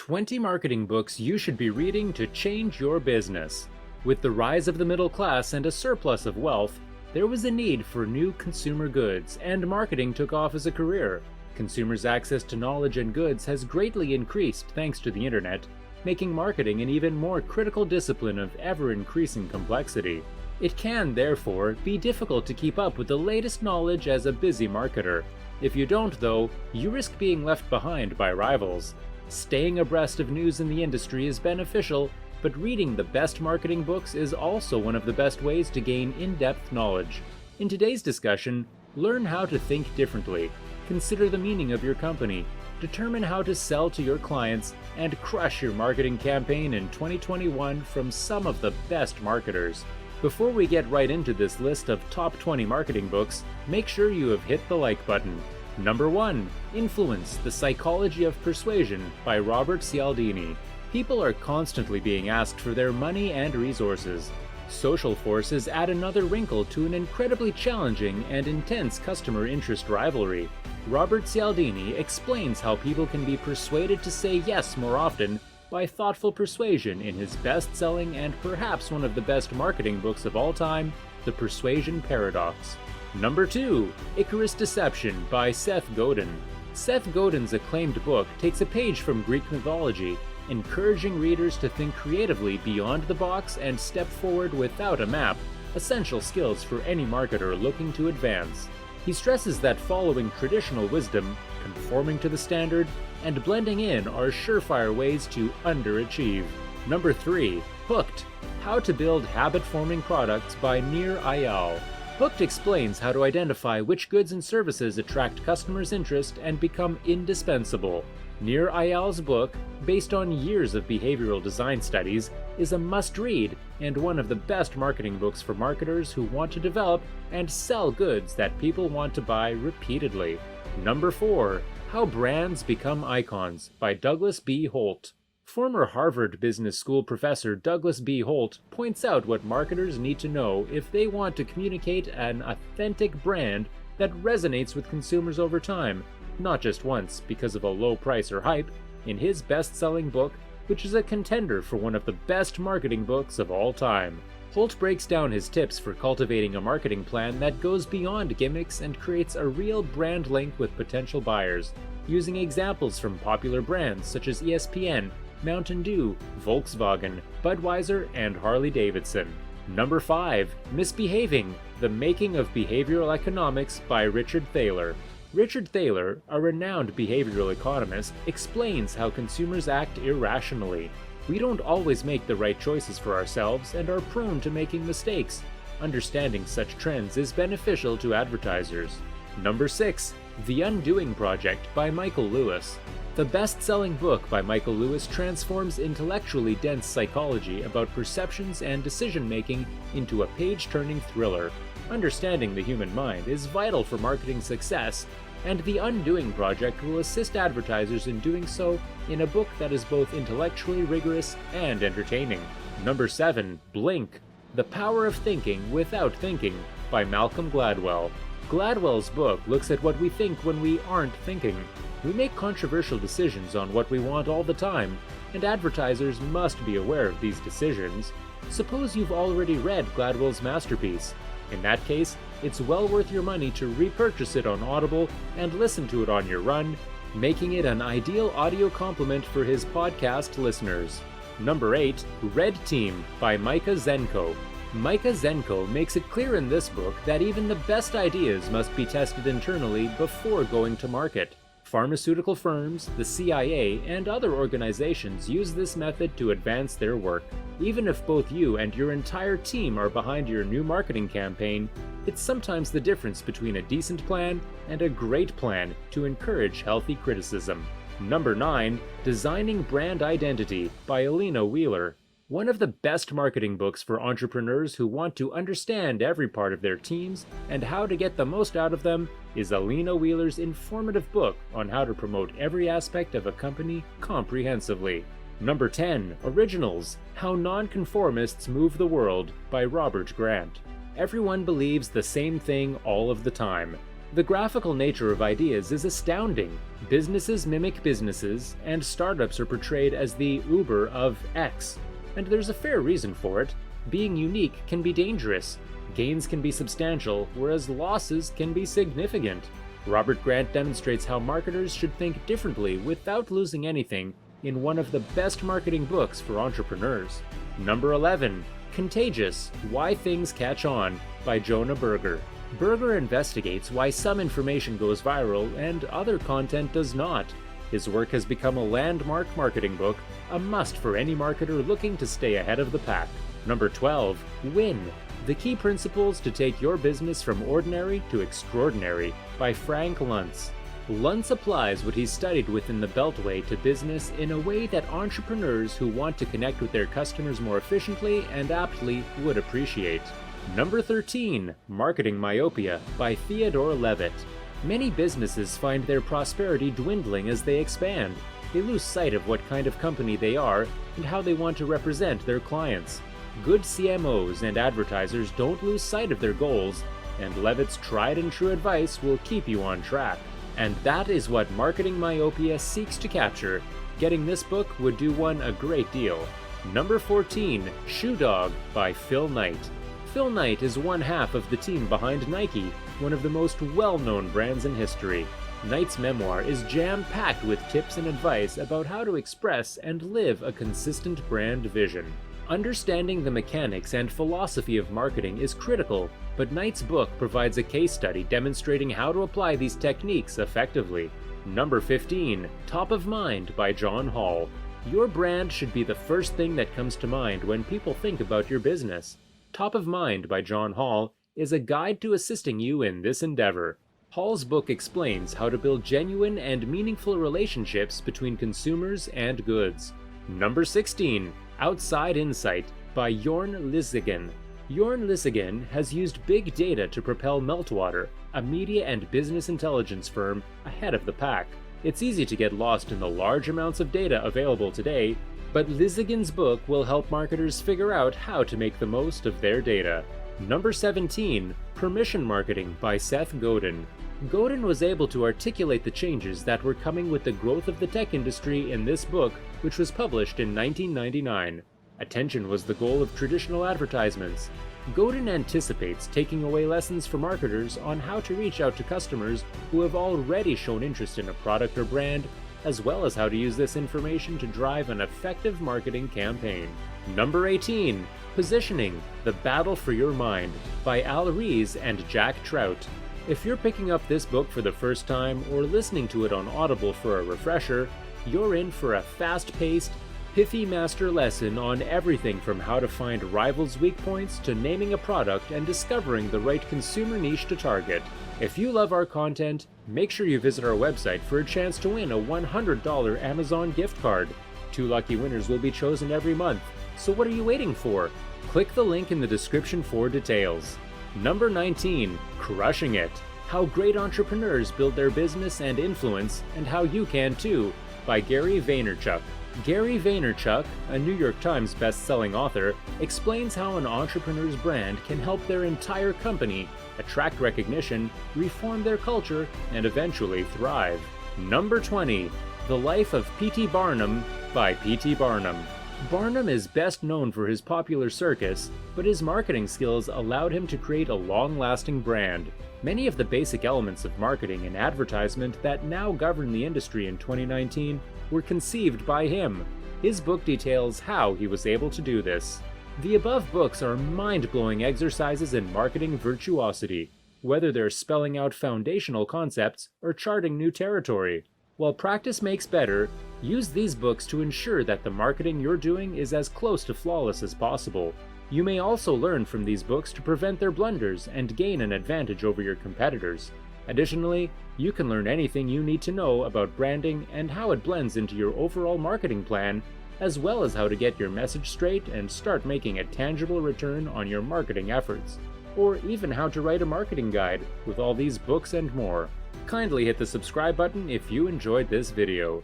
20 marketing books you should be reading to change your business. With the rise of the middle class and a surplus of wealth, there was a need for new consumer goods, and marketing took off as a career. Consumers' access to knowledge and goods has greatly increased thanks to the internet, making marketing an even more critical discipline of ever-increasing complexity. It can, therefore, be difficult to keep up with the latest knowledge as a busy marketer. If you don't, though, you risk being left behind by rivals. Staying abreast of news in the industry is beneficial, but reading the best marketing books is also one of the best ways to gain in-depth knowledge. In today's discussion, learn how to think differently, consider the meaning of your company, determine how to sell to your clients, and crush your marketing campaign in 2021 from some of the best marketers. Before we get right into this list of top 20 marketing books, make sure you have hit the like button. Number 1. Influence: The Psychology of Persuasion by Robert Cialdini. People are constantly being asked for their money and resources. Social forces add another wrinkle to an incredibly challenging and intense customer interest rivalry. Robert Cialdini explains how people can be persuaded to say yes more often by thoughtful persuasion in his best-selling and perhaps one of the best marketing books of all time, The Persuasion Paradox. Number 2. Icarus Deception by Seth Godin. Seth Godin's acclaimed book takes a page from Greek mythology, encouraging readers to think creatively beyond the box and step forward without a map, essential skills for any marketer looking to advance. He stresses that following traditional wisdom, conforming to the standard, and blending in are surefire ways to underachieve. Number 3. Hooked: How to Build Habit-Forming Products by Nir Eyal. Hooked explains how to identify which goods and services attract customers' interest and become indispensable. Nir Eyal's book, based on years of behavioral design studies, is a must-read and one of the best marketing books for marketers who want to develop and sell goods that people want to buy repeatedly. Number 4. How Brands Become Icons by Douglas B. Holt. Former Harvard Business School professor Douglas B. Holt points out what marketers need to know if they want to communicate an authentic brand that resonates with consumers over time, not just once because of a low price or hype, in his best-selling book, which is a contender for one of the best marketing books of all time. Holt breaks down his tips for cultivating a marketing plan that goes beyond gimmicks and creates a real brand link with potential buyers, using examples from popular brands such as ESPN, Mountain Dew, Volkswagen, Budweiser, and Harley-Davidson. Number 5. Misbehaving: The Making of Behavioral Economics by Richard Thaler. Richard Thaler, a renowned behavioral economist, explains how consumers act irrationally. We don't always make the right choices for ourselves and are prone to making mistakes. Understanding such trends is beneficial to advertisers. Number 6. The Undoing Project by Michael Lewis. The best-selling book by Michael Lewis transforms intellectually dense psychology about perceptions and decision-making into a page-turning thriller. Understanding the human mind is vital for marketing success, and The Undoing Project will assist advertisers in doing so in a book that is both intellectually rigorous and entertaining. Number 7. Blink: The Power of Thinking Without Thinking by Malcolm Gladwell. Gladwell's book looks at what we think when we aren't thinking. We make controversial decisions on what we want all the time, and advertisers must be aware of these decisions. Suppose you've already read Gladwell's masterpiece. In that case, it's well worth your money to repurchase it on Audible and listen to it on your run, making it an ideal audio complement for his podcast listeners. Number 8. Red Team by Micah Zenko. Micah Zenko makes it clear in this book that even the best ideas must be tested internally before going to market. Pharmaceutical firms, the CIA, and other organizations use this method to advance their work. Even if both you and your entire team are behind your new marketing campaign, it's sometimes the difference between a decent plan and a great plan to encourage healthy criticism. Number 9. Designing Brand Identity by Alina Wheeler. One of the best marketing books for entrepreneurs who want to understand every part of their teams and how to get the most out of them is Alina Wheeler's informative book on how to promote every aspect of a company comprehensively. Number 10. Originals: How Nonconformists Move the World by Robert Grant. Everyone believes the same thing all of the time. The graphical nature of ideas is astounding. Businesses mimic businesses, and startups are portrayed as the Uber of X. And there's a fair reason for it. Being unique can be dangerous. Gains can be substantial, whereas losses can be significant. Robert Grant demonstrates how marketers should think differently without losing anything in one of the best marketing books for entrepreneurs. Number 11. Contagious: Why Things Catch On by Jonah Berger. Berger investigates why some information goes viral and other content does not. His work has become a landmark marketing book, a must for any marketer looking to stay ahead of the pack. Number 12. Win: The Key Principles to Take Your Business from Ordinary to Extraordinary by Frank Luntz. Luntz applies what he's studied within the Beltway to business in a way that entrepreneurs who want to connect with their customers more efficiently and aptly would appreciate. Number 13. Marketing Myopia by Theodore Levitt. Many businesses find their prosperity dwindling as they expand. They lose sight of what kind of company they are and how they want to represent their clients. Good CMOs and advertisers don't lose sight of their goals, and Levitt's tried and true advice will keep you on track. And that is what Marketing Myopia seeks to capture. Getting this book would do one a great deal. Number 14. Shoe Dog by Phil Knight. Phil Knight is one half of the team behind Nike, one of the most well-known brands in history. Knight's memoir is jam-packed with tips and advice about how to express and live a consistent brand vision. Understanding the mechanics and philosophy of marketing is critical, but Knight's book provides a case study demonstrating how to apply these techniques effectively. Number 15. Top of Mind by John Hall. Your brand should be the first thing that comes to mind when people think about your business. Top of Mind by John Hall is a guide to assisting you in this endeavor. Hall's book explains how to build genuine and meaningful relationships between consumers and goods. Number 16. Outside Insight by Jorn Lissigan. Jorn Lissigan has used big data to propel Meltwater, a media and business intelligence firm, ahead of the pack. It's easy to get lost in the large amounts of data available today, but Lissigan's book will help marketers figure out how to make the most of their data. Number 17. Permission Marketing by Seth Godin. Godin was able to articulate the changes that were coming with the growth of the tech industry in this book, which was published in 1999. Attention was the goal of traditional advertisements. Godin anticipates taking away lessons for marketers on how to reach out to customers who have already shown interest in a product or brand, as well as how to use this information to drive an effective marketing campaign. Number 18. Positioning: The Battle for Your Mind by Al Rees and Jack Trout. If you're picking up this book for the first time or listening to it on Audible for a refresher, you're in for a fast-paced, pithy master lesson on everything from how to find rivals' weak points to naming a product and discovering the right consumer niche to target. If you love our content, make sure you visit our website for a chance to win a $100 Amazon gift card. 2 lucky winners will be chosen every month, so what are you waiting for? Click the link in the description for details. Number 19. Crushing It: How Great Entrepreneurs Build Their Business and Influence, and How You Can Too by Gary Vaynerchuk. Gary Vaynerchuk, a New York Times best-selling author, explains how an entrepreneur's brand can help their entire company attract recognition, reform their culture, and eventually thrive. Number 20. The Life of P.T. Barnum by P.T. Barnum. Barnum is best known for his popular circus, but his marketing skills allowed him to create a long-lasting brand. Many of the basic elements of marketing and advertisement that now govern the industry in 2019 were conceived by him. His book details how he was able to do this. The above books are mind-blowing exercises in marketing virtuosity, whether they're spelling out foundational concepts or charting new territory. While practice makes better, use these books to ensure that the marketing you're doing is as close to flawless as possible. You may also learn from these books to prevent their blunders and gain an advantage over your competitors. Additionally, you can learn anything you need to know about branding and how it blends into your overall marketing plan, as well as how to get your message straight and start making a tangible return on your marketing efforts, or even how to write a marketing guide with all these books and more. Kindly hit the subscribe button if you enjoyed this video.